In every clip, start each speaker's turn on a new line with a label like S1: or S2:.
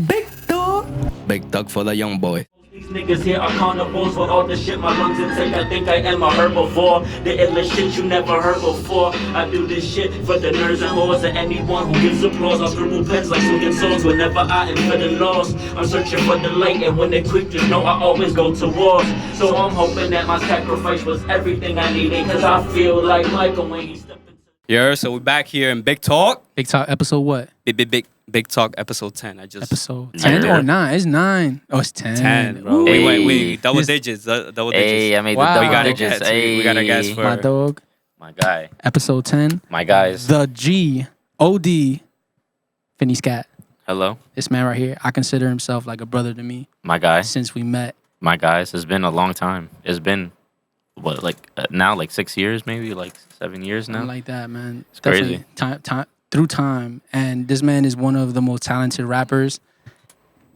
S1: Big dog. Big dog for the young boy.
S2: These niggas here are carnivores with all the shit my lungs intake. I think I am a herbivore. The illest shit you never heard before. I do this shit for the nerds and whores and anyone who gives applause. I scribble pens like swinging swords whenever I am feeling lost. I'm searching for the light and when they quick, just know I always go to wars. So I'm hoping that my sacrifice was everything I needed. Cause I feel like Michael when he stepped into...
S1: Yeah, so we're back here in Big Talk.
S3: Big Talk episode what?
S1: Big Talk episode 10.
S3: Episode 10 or 9? It's 9. Oh, it's 10.
S1: 10, bro. We double digits. Double digits.
S4: Hey, I made
S3: Wow.
S4: the
S1: We
S4: double
S1: gotta
S4: digits.
S1: guess.
S4: Hey.
S1: We gotta guess for
S3: My dog.
S4: My guy.
S3: Episode 10.
S4: My guys.
S3: The G-O-D. Finny Skat.
S4: Hello.
S3: This man right here, I consider himself like a brother to me
S4: My guy.
S3: since we met.
S4: My guys. It's been a long time. It's been, what, now, 6 years, maybe? 7 years now?
S3: Something like that, man.
S4: It's crazy.
S3: Through time. And this man is one of the most talented rappers.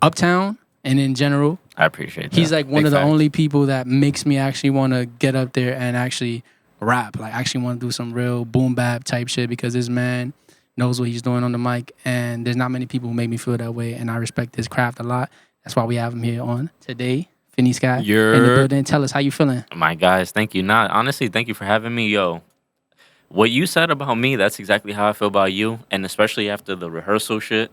S3: Uptown and in general.
S4: I appreciate that.
S3: He's like one
S1: Big
S3: of the
S1: facts.
S3: only people that makes me actually want to get up there and actually rap. Like, actually want to do some real boom bap type shit because this man knows what he's doing on the mic. And there's not many people who make me feel that way. And I respect his craft a lot. That's why we have him here on today. Finny Skat in the building. Tell us how you feeling.
S4: My guys, thank you. Honestly, thank you for having me. Yo, what you said about me, that's exactly how I feel about you. And especially after the rehearsal shit,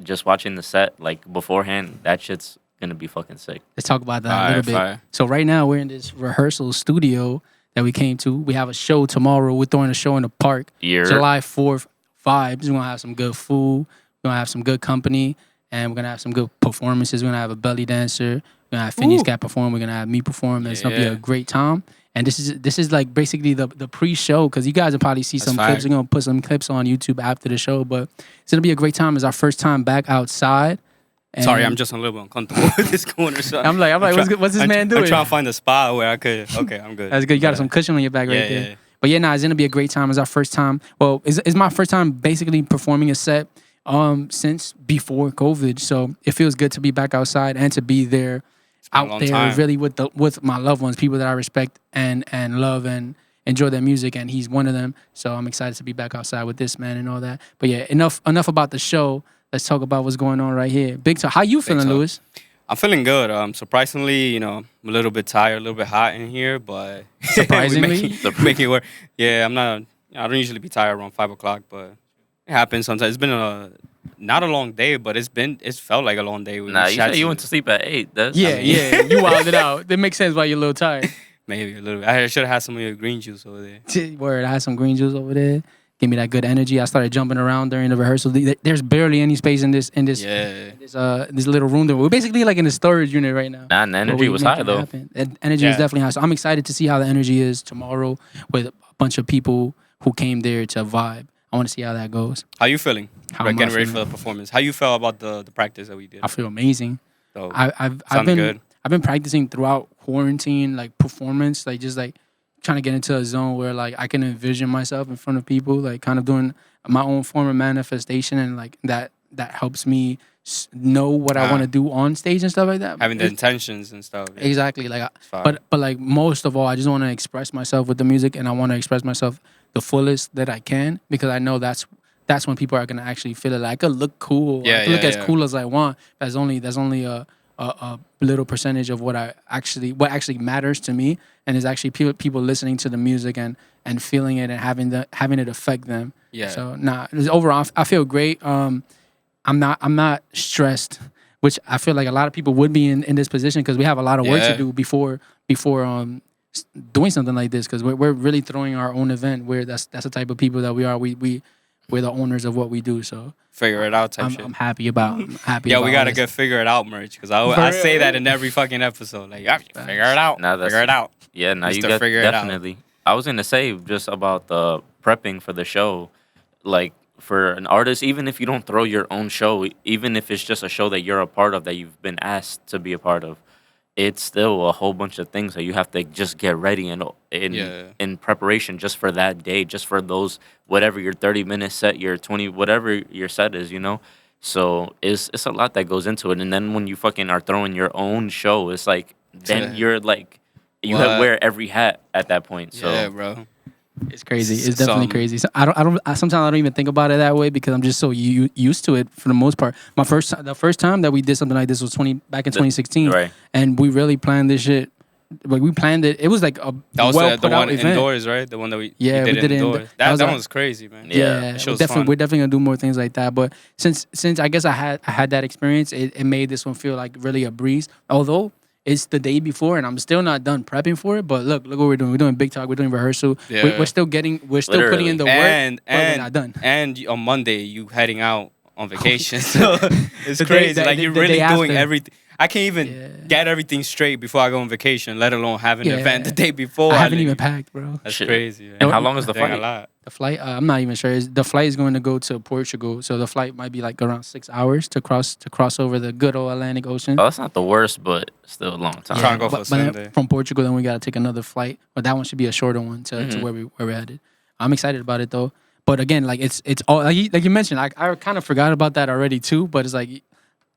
S4: just watching the set, beforehand, that shit's gonna be fucking sick.
S3: Let's talk about that a little bit.
S1: Fire.
S3: So right now we're in this rehearsal studio that we came to. We have a show tomorrow. We're throwing a show in the park.
S4: Yeah.
S3: July 4th vibes. We're gonna have some good food. We're gonna have some good company, and we're gonna have some good performances. We're gonna have a belly dancer. We're gonna have Finny Skat perform. We're gonna have me perform. And it's gonna be a great time. And this is like basically the pre-show because you guys will probably see some clips. We're gonna put some clips on YouTube after the show, but it's gonna be a great time. It's our first time back outside. And
S1: Sorry, I'm just a little bit uncomfortable with this corner. So
S3: I'm like, what's this man doing?
S1: I'm trying to find a spot where I could. Okay, I'm good.
S3: That's good. You got some cushion on your back right there.
S1: Yeah.
S3: But yeah, it's gonna be a great time. It's our first time. Well, it's my first time basically performing a set since before COVID. So it feels good to be back outside and to be there
S1: been a
S3: out
S1: long
S3: there
S1: time.
S3: really with my loved ones, people that I respect and love and enjoy their music, and he's one of them. So I'm excited to be back outside with this man and all that. But yeah, enough about the show. Let's talk about what's going on right here. Big Talk. How you feeling,
S1: Talk.
S3: Lewis?
S1: I'm feeling good. Surprisingly, I'm a little bit tired, a little bit hot in here, but
S3: Surprisingly?
S1: making it work. Yeah, I don't usually be tired around 5:00, but it happens sometimes. It's been not a long day, but it's felt like a long day.
S4: Nah, you said you went to sleep at 8.
S3: Yeah, you wilded out. That makes sense why you're a little tired.
S1: Maybe a little bit. I should have had some of your green juice over there.
S3: Word, I had some green juice over there. Give me that good energy. I started jumping around during the rehearsal. There's barely any space in this
S1: Yeah.
S3: this little room. We're basically like in a storage unit right now.
S4: Nah, the energy was high, though.
S3: The energy is definitely high. So I'm excited to see how the energy is tomorrow with a bunch of people who came there to vibe. I want to see how that goes.
S1: How you feeling?
S3: How
S1: We're
S3: am I
S1: getting ready
S3: feeling?
S1: for the performance. How you felt about the practice that we did?
S3: I feel amazing.
S1: So,
S3: I've
S1: sounded
S3: been
S1: good.
S3: I've been practicing throughout quarantine, like performance, like just like trying to get into a zone where like I can envision myself in front of people, like kind of doing my own form of manifestation, and like that helps me know what I want to do on stage and stuff like that.
S1: having the intentions and stuff. Yeah.
S3: Exactly, like
S1: fire.
S3: but like most of all, I just want to express myself with the music, and I want to express myself the fullest that I can because I know that's when people are gonna actually feel it. Like I could look cool, I could look as cool as I want. That's only a little percentage of what actually matters to me, and is actually people listening to the music and feeling it and having it affect them.
S1: Yeah.
S3: So overall, I feel great. I'm not stressed, which I feel like a lot of people would be in this position because we have a lot of work to do before doing something like this because we're really throwing our own event where that's the type of people that we are. We're the owners of what we do. So
S1: Figure it out type shit.
S3: I'm happy about.
S1: Yeah, we
S3: about
S1: gotta
S3: this.
S1: get figure it out merch because I say that in every fucking episode. Like, figure it out.
S4: Nah,
S1: Figure it out.
S4: Yeah, now
S1: Just
S4: you
S1: to
S4: got
S1: figure it out.
S4: definitely. I was gonna say just about the prepping for the show, like for an artist, even if you don't throw your own show, even if it's just a show that you're a part of that you've been asked to be a part of, it's still a whole bunch of things that you have to just get ready and in preparation just for that day, just for those whatever your 30-minute set, your 20, whatever your set is, So it's a lot that goes into it, and then when you fucking are throwing your own show, it's like then you're like you have wear every hat at that point. So
S1: Yeah, bro.
S3: It's crazy. It's definitely crazy. So sometimes I don't even think about it that way because I'm just so used to it for the most part. The first time that we did something like this was back in 2016,
S4: right.
S3: and we really planned this shit. Like we planned it. It was like a
S1: That was
S3: well
S1: the
S3: put out
S1: one
S3: event.
S1: Indoors, right? The one that we
S3: Yeah, we did it
S1: indoors. That one was crazy, man.
S3: Yeah,
S1: That shit was
S3: we're
S1: fun.
S3: definitely gonna do more things like that. But since I guess I had that experience, it made this one feel like really a breeze. Although it's the day before, and I'm still not done prepping for it. But look what we're doing. We're doing big talk. We're doing rehearsal.
S1: Yeah.
S3: We're still putting in the work,
S1: and
S3: but we're not done.
S1: And on Monday you heading out on vacation, so it's crazy. Like you're
S3: the
S1: really
S3: day
S1: doing
S3: after.
S1: everything. I can't even get everything straight before I go on vacation, let alone have an event the day before.
S3: I haven't
S1: leave.
S3: even packed, bro.
S1: That's
S4: Shit.
S1: crazy. Man.
S4: And how long is the
S1: Dang,
S4: flight?
S1: a lot.
S3: The flight, I'm not even sure. The flight is going to go to Portugal, so the flight might be like around 6 hours to cross over the good old Atlantic Ocean.
S4: Oh, that's not the worst, but still a long time.
S1: Trying to go for
S3: but
S1: Sunday.
S3: then from Portugal, then we got to take another flight, but that one should be a shorter one to where we're headed. I'm excited about it though. But again, like it's all like you mentioned. I kind of forgot about that already too. But it's like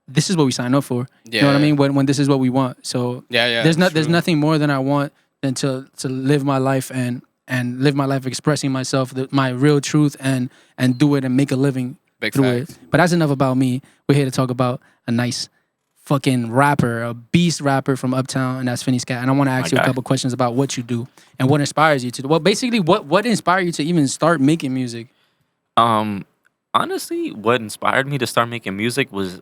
S3: this is what we signed up for.
S1: Yeah.
S3: You know what I mean? When this is what we want. So
S1: Yeah.
S3: there's nothing more than I want than to live my life and live my life expressing myself, my real truth, and do it and make a living
S1: Big
S3: through
S1: facts.
S3: it. But that's enough about me. We're here to talk about a nice fucking rapper, a beast rapper from Uptown, and that's Finny Skat. And I want to ask you a
S4: guy.
S3: couple questions about what you do and what inspires you to do. Well, basically, what inspired you to even start making music?
S4: Honestly, what inspired me to start making music was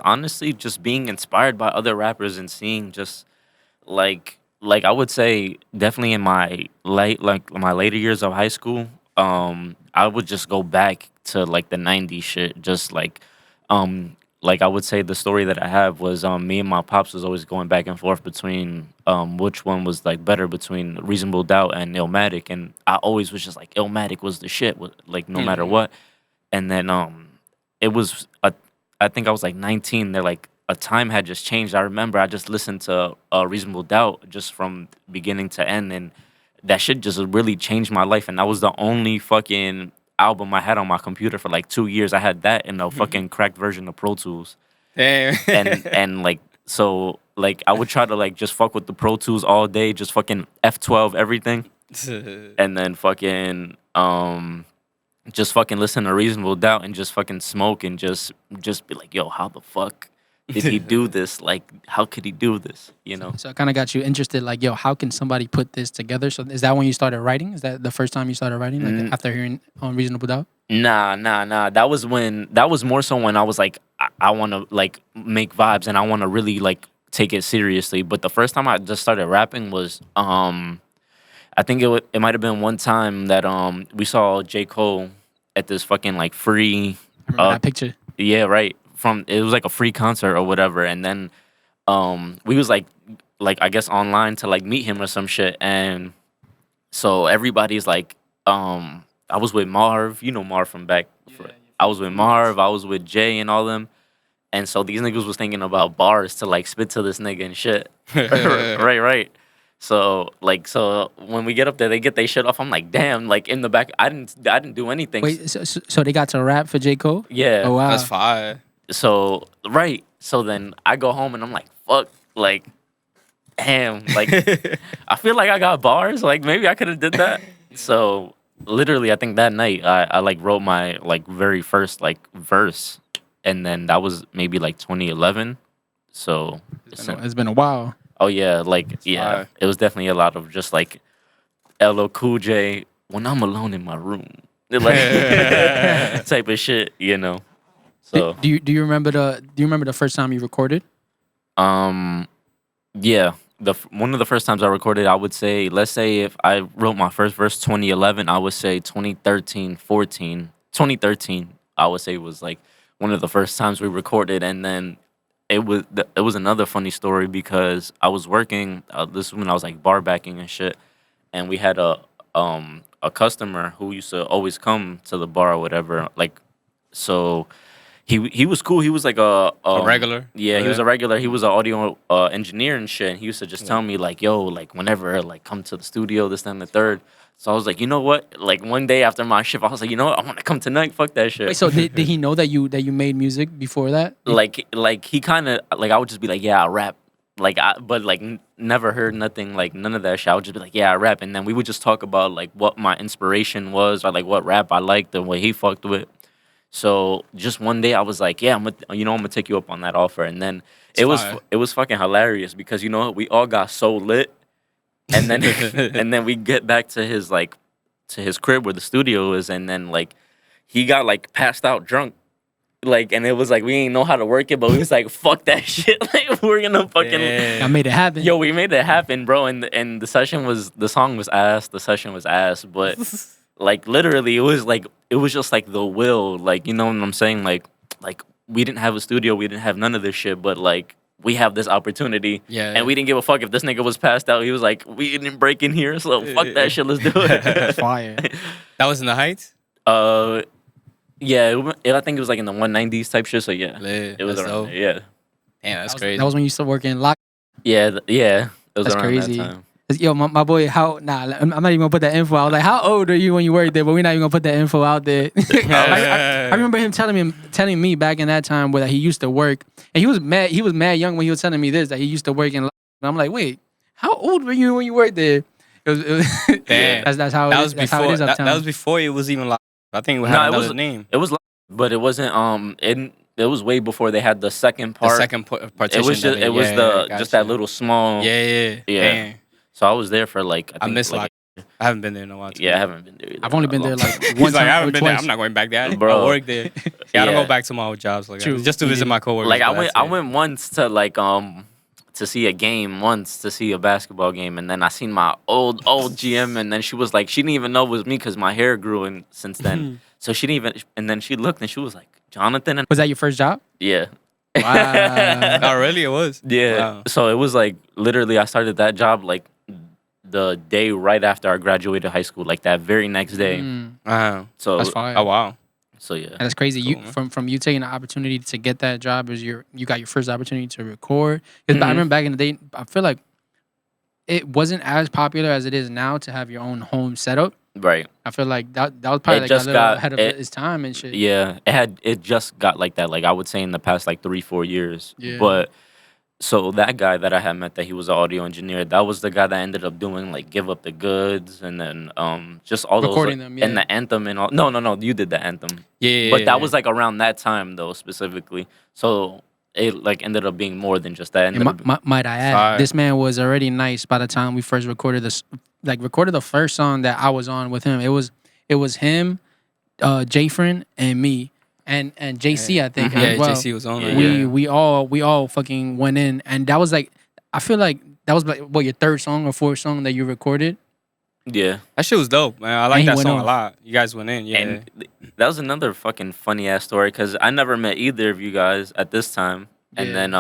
S4: honestly just being inspired by other rappers and seeing just like I would say definitely in my my later years of high school, I would just go back to like the 90s shit, just like I would say the story that I have was me and my pops was always going back and forth between which one was like better between Reasonable Doubt and Illmatic, and I always was just like Illmatic was the shit, like no matter what. And then it was I think I was like 19. They're like a time had just changed. I remember I just listened to Reasonable Doubt just from beginning to end, and that shit just really changed my life. And that was the only fucking album I had on my computer for like 2 years. I had that in a fucking cracked version of Pro Tools.
S1: Damn.
S4: and like so like I would try to like just fuck with the Pro Tools all day, just fucking F12 everything, and then fucking just fucking listen to Reasonable Doubt and just fucking smoke and just be like, yo, how the fuck did he do this? Like, how could he do this? You know?
S3: So it kind of got you interested, like, yo, how can somebody put this together? So is that when you started writing? Is that the first time you started writing, like after hearing on Reasonable Doubt?
S4: Nah. That was more so when I was like, I want to like make vibes and I want to really like take it seriously. But the first time I just started rapping was, I think it might have been one time that we saw J. Cole at this fucking like free.
S3: I remember that picture.
S4: Yeah, right. It was like a free concert or whatever, and then we was like I guess online to like meet him or some shit, and so everybody's like I was with Marv, you know Marv from back. I was with Marv, I was with Jay and all them, and so these niggas was thinking about bars to like spit to this nigga and shit. right. So when we get up there, they get their shit off. I'm like, damn, like in the back, I didn't do anything.
S3: Wait, so they got to rap for J. Cole?
S4: Yeah.
S3: Oh wow.
S1: That's fire.
S4: So then I go home and I'm like, fuck, like, damn, like, I feel like I got bars. Like maybe I could have did that. So literally, I think that night I like wrote my like very first like verse, and then that was maybe like 2011. So
S3: It's been a while.
S4: oh yeah, like
S1: fire.
S4: it was definitely a lot of just like LL Cool J when I'm alone in my room, like type of shit, you know. So
S3: Do you remember the first time you recorded?
S4: yeah, one of the first times I recorded, I would say, let's say if I wrote my first verse 2011, I would say 2013, I would say was like one of the first times we recorded, and then it was another funny story because I was working. This is when I was like bar backing and shit, and we had a customer who used to always come to the bar or whatever. Like, so he was cool. He was like a
S1: regular.
S4: Yeah, he was a regular. He was an audio engineer and shit. And he used to just tell me like, yo, like whenever like come to the studio, this, that, and the third. So I was like, you know what? Like one day after my shift, I was like, you know what? I want to come tonight. Fuck that shit.
S3: Wait, so did he know that you made music before that?
S4: Like he kind of like I would just be like, yeah, I rap, but like never heard nothing like none of that shit. I would just be like, yeah, I rap, and then we would just talk about like what my inspiration was or like what rap I liked and what he fucked with. So just one day I was like, yeah, I'm gonna take you up on that offer, and then it was fucking hilarious because we all got so lit, and then and then we get back to his crib where the studio is, and then like he got like passed out drunk. Like, and it was like we ain't know how to work it, but we was like, fuck that shit. Like, we're gonna fucking
S3: I made it happen.
S4: Yo, we made it happen, bro. And the song was ass. The session was ass, but like literally, it was just like the will. Like, you know what I'm saying? Like we didn't have a studio, we didn't have none of this shit, but like we have this opportunity, and we didn't give a fuck if this nigga was passed out. He was like, we didn't break in here, so fuck that shit. Let's do it.
S3: Fire.
S1: That was in the Heights.
S4: Yeah, I think it was like in the 190s type shit. So yeah, it was
S1: That's
S4: around
S1: dope.
S4: there. Yeah,
S1: Damn, that's crazy.
S3: That was when you used to work in lock.
S4: yeah, it was
S3: That's
S4: around
S3: crazy.
S4: that time.
S3: Yo, my boy, I'm not even gonna put that info out. I was like, how old are you when you worked there? But we're not even gonna put that info out there. I remember him telling me back in that time where he used to work, and he was mad young when he was telling me this, that he used to work in. And I'm like, wait, how old were you when you worked there? It was
S1: Damn.
S3: that's how
S1: That was
S3: that's how it
S1: before.
S3: is Uptown.
S1: That was before it was even like. I think it had another name.
S4: It was, but it wasn't. It was way before they had the second part.
S1: The second partition.
S4: It was just just that little small.
S1: Yeah.
S4: Yeah. So I was there for like I
S1: miss like I haven't been there in a while.
S4: Yeah, I haven't been there either.
S3: I've only been there like
S1: He's
S3: one
S1: like,
S3: time.
S1: I haven't been there.
S3: twice.
S1: I'm not going back there.
S4: Bro.
S1: I work there. Yeah, I don't go back to my old jobs like
S3: True.
S1: that. Just to visit my coworkers.
S4: Like
S1: but
S4: I went once to like to see a game, once to see a basketball game, and then I seen my old GM, and then she was like, she didn't even know it was me because my hair grew in since then. So she didn't even, and then she looked and she was like, Jonathan. And
S3: Was that your first job?
S4: yeah.
S3: Wow.
S1: Oh, really? It was?
S4: Yeah.
S1: Wow.
S4: So it was like literally I started that job like the day right after I graduated high school, like that very next day. So
S3: That's fire.
S1: Oh, wow.
S4: So yeah.
S3: And that's crazy.
S1: Cool,
S3: You from you taking the opportunity to get that job is you got your first opportunity to record. Because I remember back in the day, I feel like it wasn't as popular as it is now to have your own home setup.
S4: Right.
S3: I feel like that was probably like a
S4: just
S3: little
S4: got-
S3: ahead of
S4: it-
S3: its time and shit.
S4: Yeah, it just got like that. Like I would say in the past like 3-4 years.
S3: Yeah.
S4: But so that guy that I had met, that he was an audio engineer, that was the guy that ended up doing like Give Up the Goods, and then just all
S3: Recording
S4: those
S3: them, yeah.
S4: and the anthem and all. No, you did the anthem.
S1: Yeah.
S4: But that was like around that time though specifically. So it like ended up being more than just that. Ended
S3: And
S4: up-
S3: might I add,
S1: Fire.
S3: this man was already nice by the time we first recorded this. Like recorded the first song that I was on with him. It was him, Jayfrin, and me, and JC. I think.
S1: Yeah,
S3: as well.
S1: JC was on
S4: Yeah.
S1: there.
S3: We all fucking went in, and that was like, I feel like that was like what, your third song or fourth song that you recorded.
S4: yeah.
S1: That shit was dope, man. I like
S3: he
S1: that
S3: went
S1: song
S3: off.
S1: a lot. You guys went in, yeah.
S4: And that was another fucking funny ass story because I never met either of you guys at this time. And
S3: Yeah.
S4: then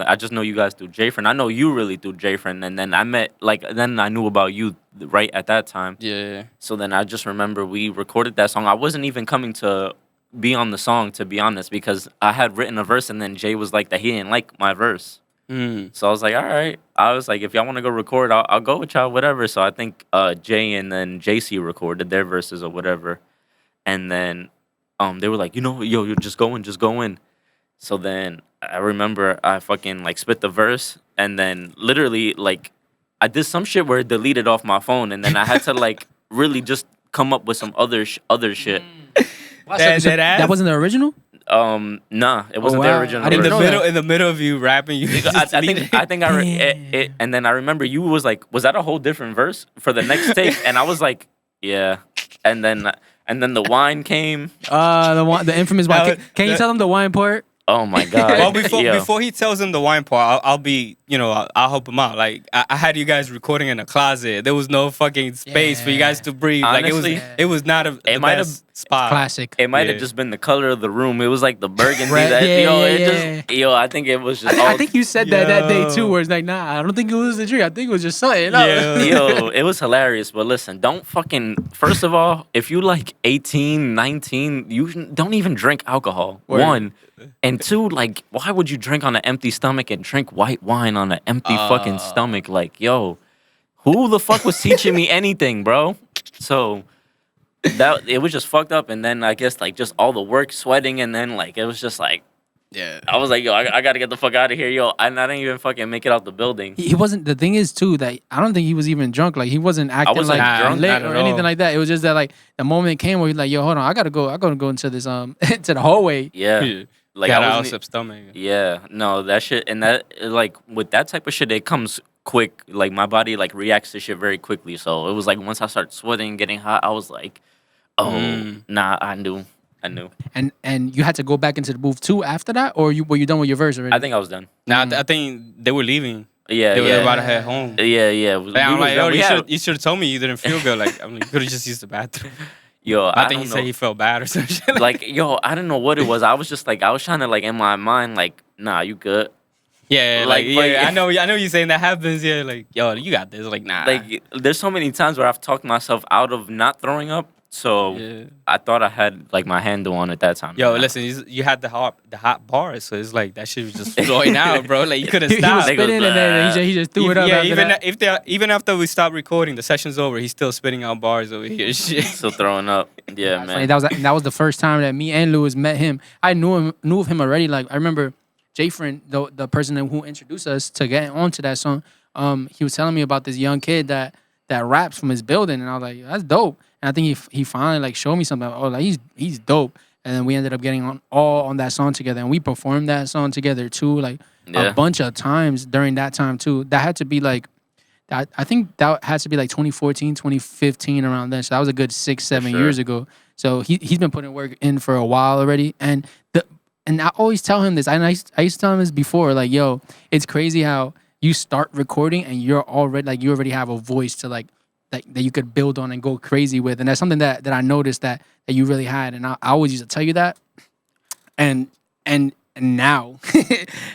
S4: I just know you guys through Jayfrin. I know you really through Jayfrin, and then then I knew about you right at that time.
S1: Yeah.
S4: So then I just remember we recorded that song. I wasn't even coming to be on the song, to be honest, because I had written a verse and then Jay was like that he didn't like my verse. So I was like, all right. I was like, if y'all want to go record, I'll go with y'all, whatever. So I think Jay and then JC recorded their verses or whatever. And then they were like, yo, you're just go in. So then I remember I fucking like spit the verse, and then literally like I did some shit where it deleted off my phone, and then I had to like really just come up with some other shit.
S3: That wasn't the original.
S4: Nah, it wasn't the
S3: wow.
S4: original.
S3: I didn't
S1: In the
S3: know
S4: verse.
S1: middle, in the middle of you rapping, you
S4: I think it, and then I remember you was like, was that a whole different verse for the next take? And I was like, yeah. And then the wine came.
S3: The infamous wine.
S1: That
S3: Can you tell them the wine part?
S4: Oh my god.
S1: Well,
S4: Yo.
S1: before he tells him the wine part, I'll be, I'll help him out. Like I had you guys recording in a closet. There was no fucking space for you guys to breathe.
S4: Honestly,
S1: like it was not the
S4: might have-
S1: best spot.
S3: Classic.
S4: It might have
S1: Yeah.
S4: just been the color of the room. It was like the burgundy.
S3: Right,
S4: That,
S3: yeah, yeah.
S4: I think it was just.
S3: I think you said that day too,
S1: Yo.
S3: where it's like, nah, I don't think it was the drink. I think it was just something.
S1: Yeah.
S4: Yo, it was hilarious. But listen, don't fucking. First of all, if you like 18, 19, you don't even drink alcohol.
S3: Word.
S4: One. And two, like, why would you drink on an empty stomach and drink white wine on an empty fucking stomach? Like, yo, who the fuck was teaching me anything, bro? So that it was just fucked up. And then I guess like just all the work, sweating, and then like it was just like,
S1: Yeah.
S4: I was like, yo, I gotta get the fuck out of here, yo. And I didn't even fucking make it out the building.
S3: He wasn't. The thing is too that I don't think he was even drunk. Like he wasn't acting
S4: wasn't
S3: like
S4: drunk,
S3: lit
S1: not
S3: or
S1: at
S3: anything
S1: all.
S3: like that. It was just that like the moment came where he's like, yo, hold on, I gotta go into this into the hallway.
S4: Yeah. Like
S1: Got
S4: I
S1: out
S4: wasn't.
S1: of stomach.
S4: Yeah, no, that shit, and that like with that type of shit, it comes quick. Like my body like reacts to shit very quickly. So it was like once I started sweating, getting hot, I was like, oh, nah, I knew.
S3: And you had to go back into the booth too after that, or were you done with your verse already?
S4: I think I was done.
S1: Nah, I think they were leaving.
S4: Yeah,
S1: They were
S4: yeah,
S1: about to head home.
S4: yeah.
S1: Like, I'm like, yo,
S4: had-
S1: you should have told me you didn't feel good. Like, I'm like, you could have just used the bathroom.
S4: yo,
S1: I
S4: I
S1: think
S4: don't
S1: he
S4: know.
S1: said he felt bad or some shit.
S4: Like, yo, I don't know what it was. I was just like, I was trying to like in my mind, like, nah, you good.
S1: yeah,
S4: like,
S1: like,
S4: but-
S1: yeah, I know you saying that happens. Yeah, like, yo, you got this. Like, nah.
S4: Like, there's so many times where I've talked myself out of not throwing up. So
S1: Yeah.
S4: I thought I had like my handle on it that time.
S1: Yo,
S4: Nah.
S1: listen, you had the hot bars, so it's like that shit was just flowing out, bro. Like you couldn't
S3: he was
S1: stop.
S4: Nigga
S3: spitting and then he just threw it up.
S1: Yeah,
S3: after that.
S1: even after we stopped recording, the session's over. He's still spitting out bars over here. Shit.
S4: Still throwing up. Yeah,
S3: That's
S4: man.
S3: funny. That was the first time that me and Lewis met him. I knew of him already. Like I remember Jay Friend, the person who introduced us to get onto that song. He was telling me about this young kid that raps from his building, and I was like, that's dope. And I think he finally like showed me something. Oh, like he's dope. And then we ended up getting on that song together, and we performed that song together too, like
S4: Yeah.
S3: a bunch of times during that time too. That had to be like. I think that had to be like 2014, 2015 around then. So that was a good 6-7
S4: sure.
S3: years ago. So he's been putting work in for a while already. And I always tell him this. I used to tell him this before. Like, yo, it's crazy how you start recording and you already have a voice to like that you could build on and go crazy with. And that's something that I noticed that you really had. And I always used to tell you that. And now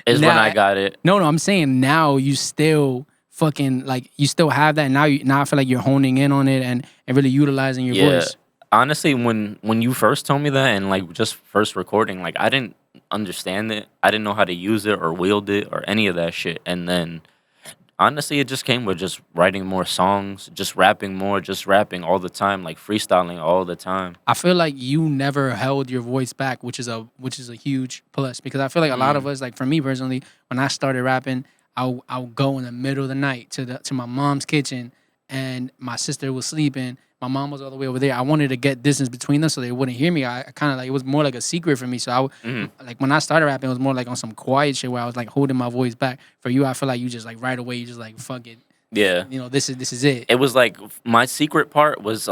S4: Is when I got it.
S3: No, I'm saying now you still fucking like you still have that. And now I feel like you're honing in on it and really utilizing your
S4: Yeah.
S3: voice.
S4: Honestly, when you first told me that and like just first recording, like I didn't understand it. I didn't know how to use it or wield it or any of that shit. And then honestly, it just came with just writing more songs, just rapping more, just rapping all the time, like freestyling all the time.
S3: I feel like you never held your voice back, which is a huge plus because I feel like a lot of us, like for me personally, when I started rapping, I'll go in the middle of the night to my mom's kitchen, and my sister was sleeping. My mom was all the way over there. I wanted to get distance between them so they wouldn't hear me. I kind of like it was more like a secret for me. So like when I started rapping, it was more like on some quiet shit where I was like holding my voice back. For you, I feel like you just like right away, you just like fuck it.
S4: Yeah.
S3: You know, this is it.
S4: It was like my secret part was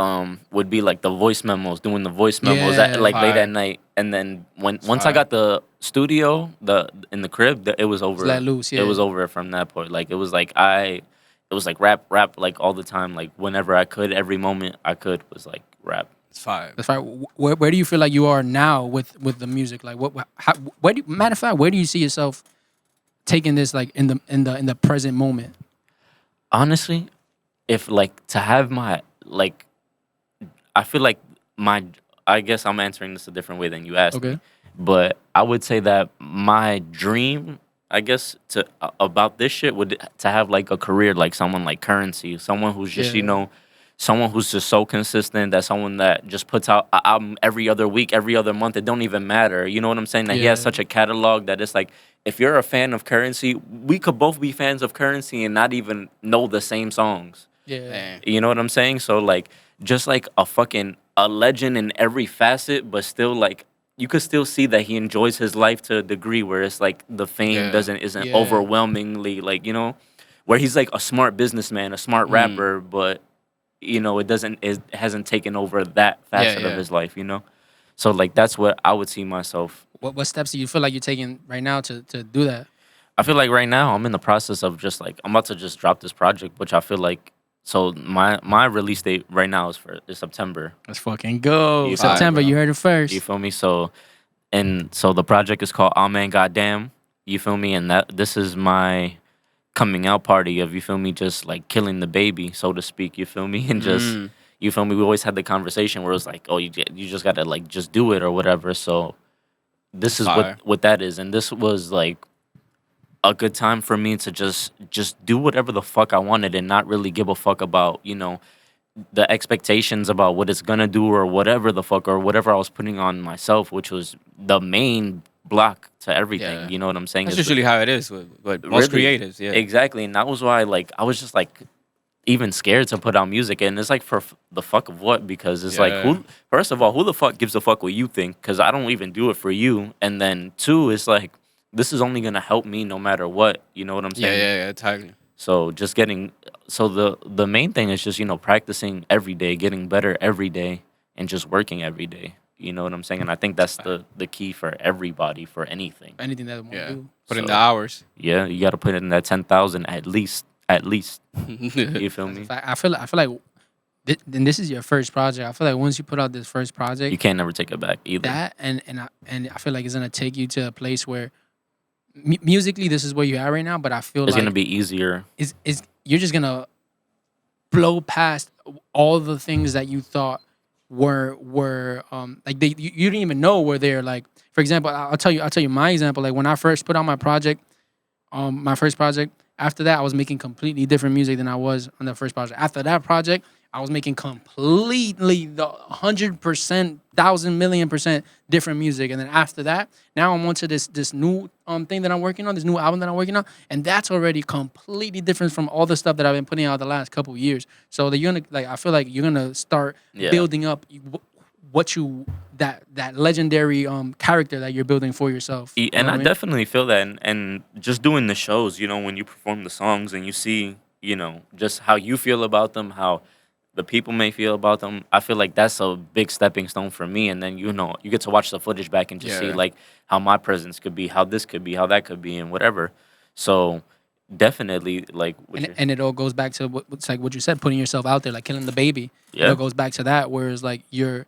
S4: would be like the voice memos, doing the voice memos
S3: Yeah,
S4: at like late
S1: fire.
S4: at night, and then once I
S1: fire.
S4: got the studio in the crib, it was over.
S3: let loose, yeah.
S4: It was over from that point. Like it was like rap like all the time, like whenever I could, every moment I could was like rap.
S1: It's fire.
S3: That's right. Where do you feel like you are now with the music? Like matter of fact, where do you see yourself taking this like in the present moment?
S4: Honestly, if like to have my like, I feel like I guess I'm answering this a different way than you asked me.
S3: Okay.
S4: But I would say that my dream, I guess, about this shit would to have like a career like someone like Currency, someone who's just
S3: Yeah.
S4: someone who's just so consistent, that someone that just puts out an album every other week, every other month. It don't even matter. You know what I'm saying? That he has
S3: Yeah.
S4: such a catalog that it's like if you're a fan of Currency, we could both be fans of Currency and not even know the same songs.
S3: Yeah.
S4: You know what I'm saying? So like just like a legend in every facet, but still like you could still see that he enjoys his life to a degree where it's like the fame
S1: Yeah.
S4: isn't
S3: Yeah.
S4: overwhelmingly like, you know, where he's like a smart businessman, a smart rapper, but you know, it hasn't taken over that facet of
S1: yeah.
S4: his life, you know? So like that's what I would see myself.
S3: What steps do you feel like you're taking right now to do that?
S4: I feel like right now I'm in the process of just like I'm about to just drop this project, which I feel like so my release date right now is September.
S3: Let's fucking go.
S4: You
S3: September,
S1: fire,
S3: you heard it first.
S4: You feel me? So the project is called Amen Goddamn. You feel me? And this is my coming out party of, you feel me, just like killing the baby, so to speak. You feel me? And just you feel me? We always had the conversation where it was like, oh, you just gotta like just do it or whatever. So this is
S1: Fire.
S4: what that is, and this was like a good time for me to just do whatever the fuck I wanted and not really give a fuck about, you know, the expectations about what it's gonna do or whatever the fuck or whatever I was putting on myself, which was the main block to everything.
S1: Yeah.
S4: You know what I'm saying?
S1: That's
S4: It's
S1: usually how it is with most creatives. Yeah.
S4: exactly, and that was why like I was just like even scared to put out music, and it's like for the fuck of what? Because it's like
S1: Yeah.
S4: who? First of all, who the fuck gives a fuck what you think? Because I don't even do it for you, and then two, it's like this is only gonna help me no matter what. You know what I'm
S1: Yeah,
S4: saying?
S1: yeah, exactly.
S4: So just getting so the main thing is just practicing every day, getting better every day, and just working every day. You know what I'm saying? And I think that's the key for everybody for anything.
S3: Anything that I want to
S1: Yeah.
S3: do.
S1: Put in
S4: So-
S1: the hours.
S4: Yeah, you got to put in that 10,000 at least. At least, you feel
S3: That's a
S4: me?
S3: fact. I feel like, and this is your first project. I feel like once you put out this first project,
S4: You can't never take it back either.
S3: that and I feel like it's gonna take you to a place where musically this is where you're at right now. But I feel
S4: It's
S3: like
S4: gonna be easier.
S3: is you're just gonna blow past all the things that you thought were like you didn't even know were there. Like for example, I'll tell you my example. Like when I first put out my project, my first project. After that, I was making completely different music than I was on the first project. After that project, I was making completely the 100%, 1,000,000,000% different music. And then after that, now I'm onto this new thing that I'm working on, this new album that I'm working on, and that's already completely different from all the stuff that I've been putting out the last couple of years. So that you're gonna like, I feel like you're gonna start
S4: Yeah.
S3: building up what you that legendary character that you're building for yourself. You know
S4: And
S3: what
S4: I
S3: mean?
S4: definitely feel that. And just doing the shows, when you perform the songs and you see, just how you feel about them, how the people may feel about them, I feel like that's a big stepping stone for me. And then, you get to watch the footage back and just see,
S1: Yeah.
S4: like, how my presence could be, how this could be, how that could be, and whatever. So definitely, like,
S3: And it all goes back to it's like what you said, putting yourself out there, like killing the baby. It
S4: Yeah.
S3: all goes back to that, whereas like you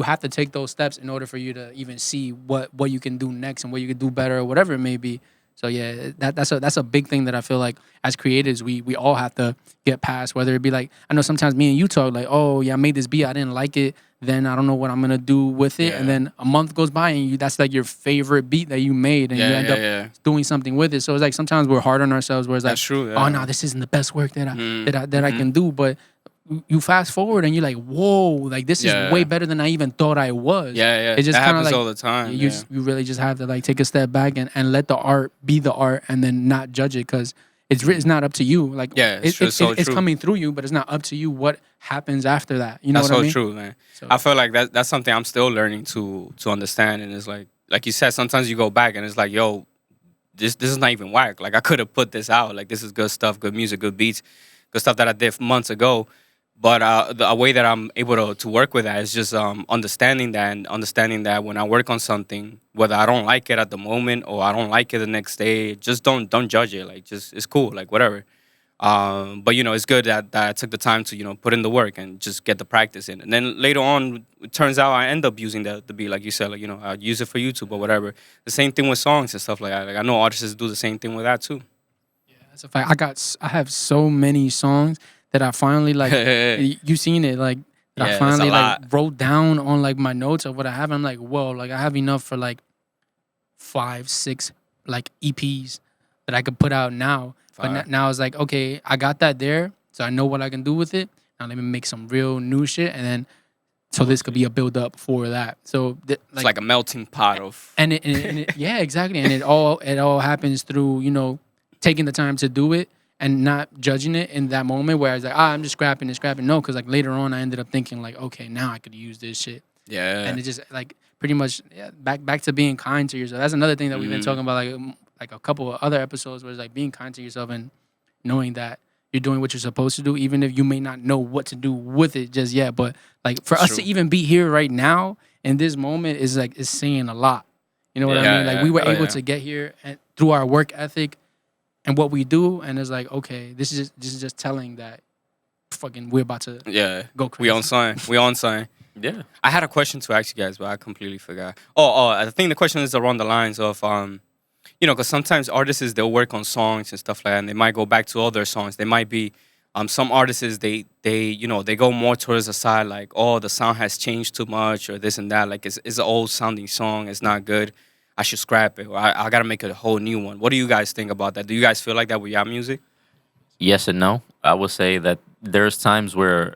S3: have to take those steps in order for you to even see what you can do next and what you can do better or whatever it may be. So yeah, that's a big thing that I feel like as creatives we all have to get past. Whether it be like I know sometimes me and you talk like, oh yeah, I made this beat, I didn't like it, then I don't know what I'm gonna do with it,
S1: Yeah.
S3: and then a month goes by and that's like your favorite beat that you made, and you end up doing something with it. So it's like sometimes we're hard on ourselves. Where it's like,
S1: That's true.
S3: oh
S1: Yeah.
S3: no, this isn't the best work that I
S1: Mhm.
S3: I can do, but you fast forward and you're like, whoa, like this is
S1: Yeah.
S3: way better than I even thought I was.
S1: Yeah, yeah.
S3: It's just
S1: that
S3: kind of
S1: happens
S3: like
S1: all the time.
S3: you you really just have to like take a step back and let the art be the art and then not judge it because it's not up to you. Like
S1: Yeah, it's true,
S3: it's,
S1: so
S3: it's
S1: true.
S3: coming through you, but it's not up to you what happens after that. You know
S1: That's
S3: what
S1: so
S3: I mean?
S1: true, man.
S3: So-
S1: I feel like that's something I'm still learning to understand. And it's like you said, sometimes you go back and it's like, yo, this is not even whack. Like I could have put this out. Like this is good stuff, good music, good beats, good stuff that I did months ago. But the way that I'm able to work with that is just understanding that and understanding that when I work on something, whether I don't like it at the moment or I don't like it the next day, just don't judge it. Like just it's cool, like whatever. But it's good that I took the time to put in the work and just get the practice in. And then later on, it turns out I end up using the beat, like you said, like I use it for YouTube or whatever. The same thing with songs and stuff like that. Like I know artists do the same thing with that too.
S3: That's a fact. I have so many songs that I finally like. You seen it like that
S1: Yeah,
S3: I
S1: it's a
S3: finally like
S1: lot.
S3: wrote down on like my notes of what I have. I'm like, whoa, like I have enough for like 5, 6 like EPs that I could put out now. But
S1: Fire.
S3: now it's like, okay, I got that there, so I know what I can do with it. Now let me make some real new shit, and then so this could be a build up for that. So
S1: It's like a melting pot of.
S3: and it yeah, exactly. And it all happens through, taking the time to do it and not judging it in that moment where I was like, I'm just scrapping and scrapping. No, because like later on I ended up thinking like, okay, now I could use this shit.
S1: Yeah.
S3: And it just like pretty much back to being kind to yourself. That's another thing that we've been talking about like a couple of other episodes where it's like being kind to yourself and knowing that you're doing what you're supposed to do, even if you may not know what to do with it just yet. But like for us
S1: True.
S3: to even be here right now in this moment is saying a lot. You know what I mean? Like we were able to get here and through our work ethic and what we do, and it's like, okay, this is just telling that fucking we're about to go crazy.
S1: We on sign. We on sign.
S4: Yeah.
S1: I had a question to ask you guys, but I completely forgot. I think the question is around the lines of, because sometimes artists, they'll work on songs and stuff like that, and they might go back to other songs. They might be, some artists, they go more towards the side like, oh, the sound has changed too much or this and that. Like, it's an old sounding song. It's not good. I should scrap it. Or I got to make a whole new one. What do you guys think about that? Do you guys feel like that with your music?
S4: Yes and no. I would say that there's times where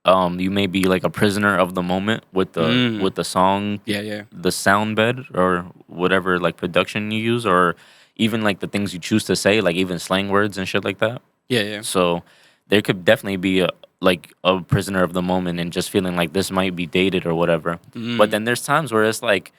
S4: you may be like a prisoner of the moment with the song,
S1: Yeah.
S4: the sound bed or whatever like production you use, or even like the things you choose to say, like even slang words and shit like that.
S1: Yeah.
S4: So there could definitely be a prisoner of the moment and just feeling like this might be dated or whatever. But then there's times where it's like,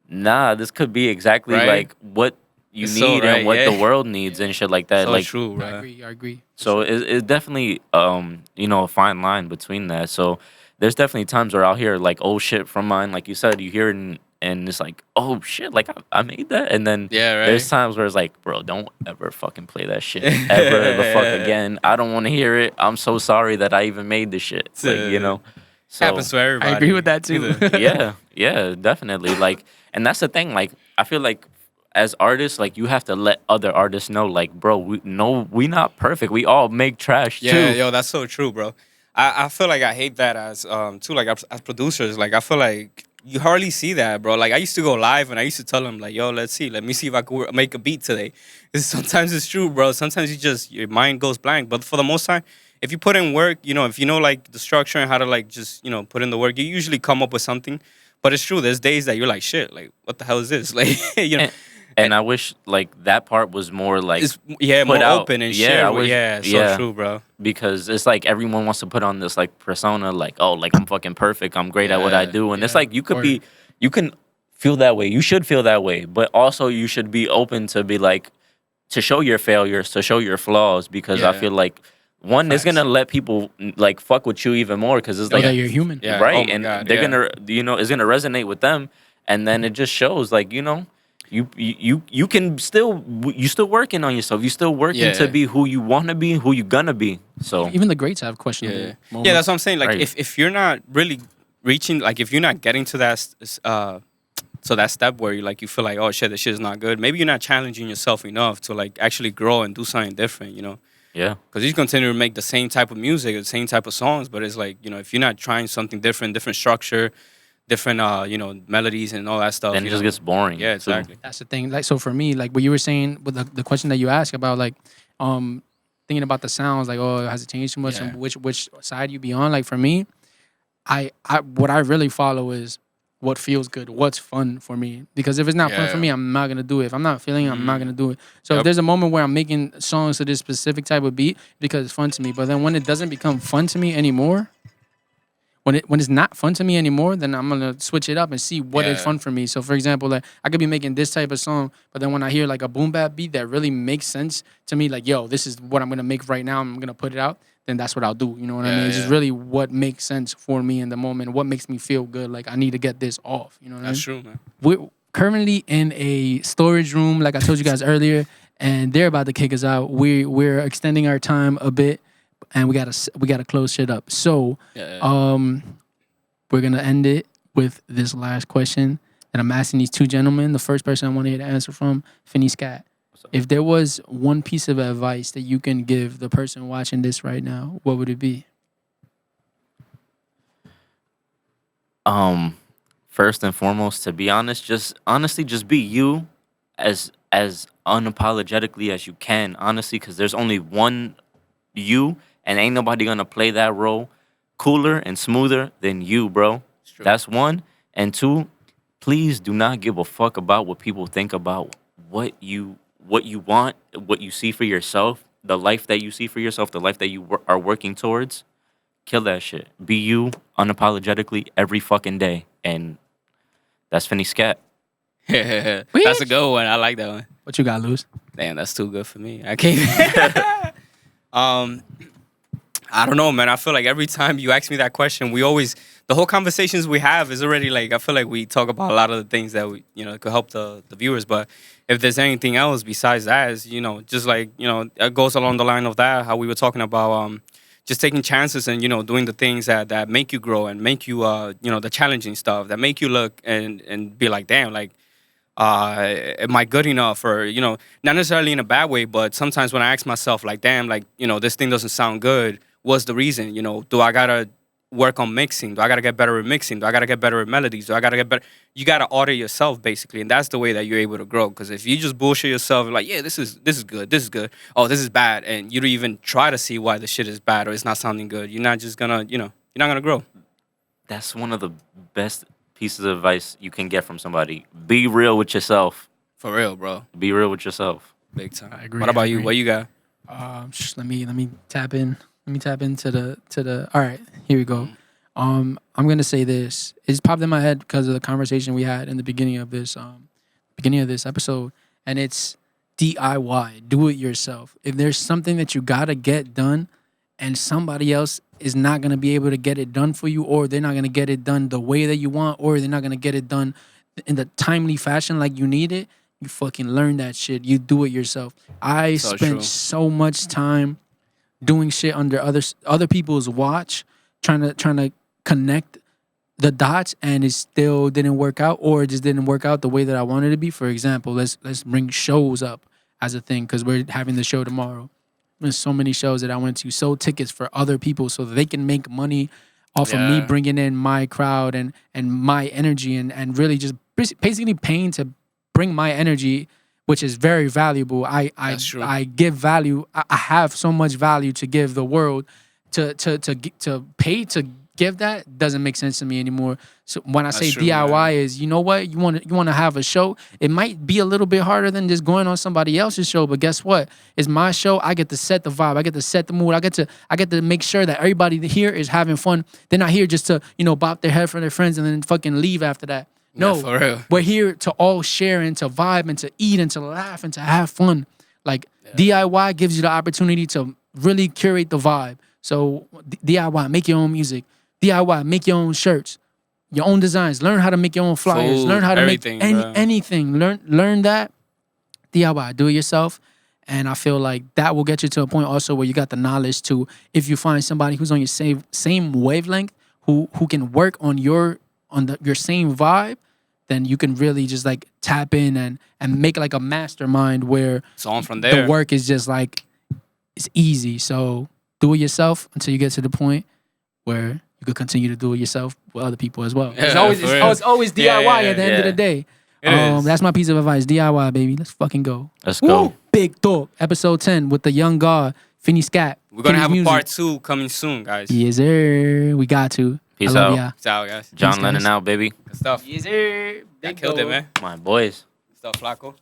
S4: nah, this could be exactly
S1: Right?
S4: like what you
S1: It's so
S4: need
S1: right,
S4: and what
S1: yeah.
S4: the world needs and shit like that.
S1: So
S4: like
S1: true,
S3: I
S1: bro.
S3: agree. I agree.
S4: so it's definitely a fine line between that. So there's definitely times where I'll hear like old shit from mine, like you said, you hear it and it's like, oh shit, like I made that. And then
S1: Yeah, right.
S4: there's times where it's like, bro, don't ever fucking play that shit ever the fuck again. I don't want to hear it. I'm so sorry that I even made this shit. Like, you know. So
S1: Happens to everybody.
S3: I agree with that too.
S4: yeah, definitely. Like, and that's the thing. Like, I feel like as artists, like you have to let other artists know, like, bro, we not perfect. We all make trash too.
S1: Yeah, yo, that's so true, bro. I feel like I hate that as too, like as producers. Like I feel like you hardly see that, bro. Like I used to go live and I used to tell them like, yo, let me see if I could make a beat today. 'Cause sometimes it's true, bro. Sometimes your mind goes blank. But for the most time, if you put in work, if you know like the structure and how to like just put in the work, you usually come up with something. But it's true. There's days that you're like, shit, like what the hell is this? Like
S4: And I wish like that part was more like
S1: it's
S4: put
S1: more
S4: out.
S1: open and
S4: Yeah,
S1: share.
S4: I wish-
S1: So true, bro.
S4: because it's like everyone wants to put on this like persona, like, oh, like I'm fucking perfect, I'm great at what I
S1: Yeah,
S4: do, and it's
S1: yeah.
S4: like you can feel that way, you should feel that way, but also you should be open to be like to show your failures, to show your flaws, because I
S1: Yeah.
S4: feel like one is
S1: Facts.
S4: gonna let people like fuck with you even more because it's
S3: Know
S4: like
S3: that you're human.
S1: Yeah.
S4: right,
S1: Oh my
S4: and
S1: God,
S4: they're
S1: yeah.
S4: gonna it's gonna resonate with them, and then it just shows like you can still you still working on yourself. You still working to
S1: Yeah.
S4: be who you want to be, who you gonna be. So
S3: Even the greats have questionable
S1: Yeah,
S3: moments.
S1: yeah, that's what I'm saying. Like,
S4: Right.
S1: if you're not really reaching, like, if you're not getting to that step where you feel like, oh shit, this shit is not good. Maybe you're not challenging yourself enough to like actually grow and do something different.
S4: yeah,
S1: Because you continue to make the same type of music, the same type of songs, but it's like if you're not trying something different, different structure, different melodies and all that stuff,
S4: then it just gets boring.
S1: Yeah,
S4: too.
S1: exactly.
S3: That's the thing. Like, so for me, like what you were saying with the question that you asked about, like, thinking about the sounds, like, oh, has it changed too much,
S1: Yeah.
S3: and which side you be on? Like for me, I what I really follow is what feels good, what's fun for me. Because if it's not fun for
S1: Yeah.
S3: me, I'm not gonna do it. If I'm not feeling it, I'm not gonna do it. So if
S1: Yep.
S3: there's a moment where I'm making songs to this specific type of beat because it's fun to me, but then when it doesn't become fun to me anymore, when it's not fun to me anymore, then I'm gonna switch it up and see what is
S1: Yeah.
S3: fun for me. So for example, like I could be making this type of song, but then when I hear like a boom bap beat that really makes sense to me, like yo, this is what I'm gonna make right now. I'm gonna put it out. Then that's what I'll do. You know what I
S1: Yeah,
S3: mean? It's just
S1: yeah.
S3: really what makes sense for me in the moment. What makes me feel good? Like I need to get this off. You know what
S1: That's
S3: I mean?
S1: true, man.
S3: We're currently in a storage room, like I told you guys earlier, and they're about to kick us out. We're extending our time a bit, and we gotta close shit up. So
S1: Yeah.
S3: we're gonna end it with this last question that I'm asking these two gentlemen. The first person I want to hear the answer from, Finny Skat. If there was one piece of advice that you can give the person watching this right now, what would it be?
S4: First and foremost, to be honest, just honestly, just be you, as unapologetically as you can. Honestly, because there's only one you, and ain't nobody gonna play that role cooler and smoother than you, bro.
S1: true.
S4: That's one. And two, please do not give a fuck about what people think about what you want, what you see for yourself, the life that you see for yourself, the life that you are working towards. Kill that shit. Be you unapologetically every fucking day. And that's Finny Skat.
S1: That's a good one. I like that one.
S3: What you got, Luz?
S1: Damn, that's too good for me. I can't. I don't know, man. I feel like every time you ask me that question, the whole conversations we have is already like, I feel like we talk about a lot of the things that we, could help the viewers. But if there's anything else besides that, is, just like, it goes along the line of that, how we were talking about, just taking chances and, doing the things that make you grow and make you, the challenging stuff that make you look and be like, damn, like, am I good enough? Or, not necessarily in a bad way, but sometimes when I ask myself, like, damn, like, this thing doesn't sound good. What's the reason? Do I gotta work on mixing? Do I gotta get better at mixing? Do I gotta get better at melodies? Do I gotta get better? You gotta audit yourself, basically, and that's the way that you're able to grow. Because if you just bullshit yourself, like, yeah, this is good, this is good. Oh, this is bad, and you don't even try to see why the shit is bad or it's not sounding good. You're not just gonna, you're not gonna grow.
S4: That's one of the best pieces of advice you can get from somebody. Be real with yourself.
S1: For real, bro.
S4: Be real with yourself.
S1: Big time.
S3: I agree.
S1: What about
S3: I
S1: you?
S3: agree.
S1: What you got?
S3: Let me tap in. Let me tap into the. All right, here we go. I'm gonna say this. It's popped in my head because of the conversation we had in the beginning of this episode, and it's DIY. Do it yourself. If there's something that you gotta get done, and somebody else is not gonna be able to get it done for you, or they're not gonna get it done the way that you want, or they're not gonna get it done in the timely fashion like you need it, you fucking learn that shit. You do it yourself. I
S1: So
S3: spent
S1: true.
S3: so much time doing shit under other people's watch, trying to connect the dots, and it still didn't work out, or it just didn't work out the way that I wanted it to be. For example, let's bring shows up as a thing because we're having the show tomorrow. There's so many shows that I went to, sold tickets for other people so that they can make money off of me bringing in my crowd and my energy and really just basically paying to bring my energy, which is very valuable.
S1: That's true.
S3: I give value. I have so much value to give the world. To pay to give that doesn't make sense to me anymore. So when I say
S1: true,
S3: DIY
S1: man.
S3: is, you know what, you want to have a show. It might be a little bit harder than just going on somebody else's show, but guess what? It's my show. I get to set the vibe. I get to set the mood. I get to make sure that everybody here is having fun. They're not here just to bop their head for their friends and then fucking leave after that. No,
S1: for real.
S3: we're here to all share and to vibe and to eat and to laugh and to have fun. Like DIY gives you the opportunity to really curate the vibe. So DIY, make your own music. DIY, make your own shirts, your own designs. Learn how to make your own flyers.
S1: Food,
S3: learn how to make
S1: everything, bro.
S3: anything. Learn that. DIY, do it yourself. And I feel like that will get you to a point also where you got the knowledge to, if you find somebody who's on your same wavelength, who can work on your same vibe, then you can really just like tap in and make like a mastermind where
S1: It's on from there.
S3: the work is just like, it's easy. So do it yourself until you get to the point where you could continue to do it yourself with other people as well.
S1: Yeah,
S3: It's always DIY at the end of the day.
S1: It is.
S3: That's my piece of advice. DIY, baby. Let's fucking go.
S4: Let's go.
S3: Woo! Big talk. Episode 10 with the young god, Finny Skat.
S1: We're gonna
S3: Finny's
S1: have a
S3: music.
S1: part 2 coming soon, guys.
S3: Yes, sir. We got to.
S4: Peace
S3: I love
S4: out.
S3: ya.
S1: Peace out, guys.
S4: John
S3: Thanks,
S4: Lennon
S3: guys.
S4: out, baby.
S1: Good stuff.
S3: Yes, sir.
S1: I killed it, man.
S4: My boys.
S1: Good stuff, Flaco.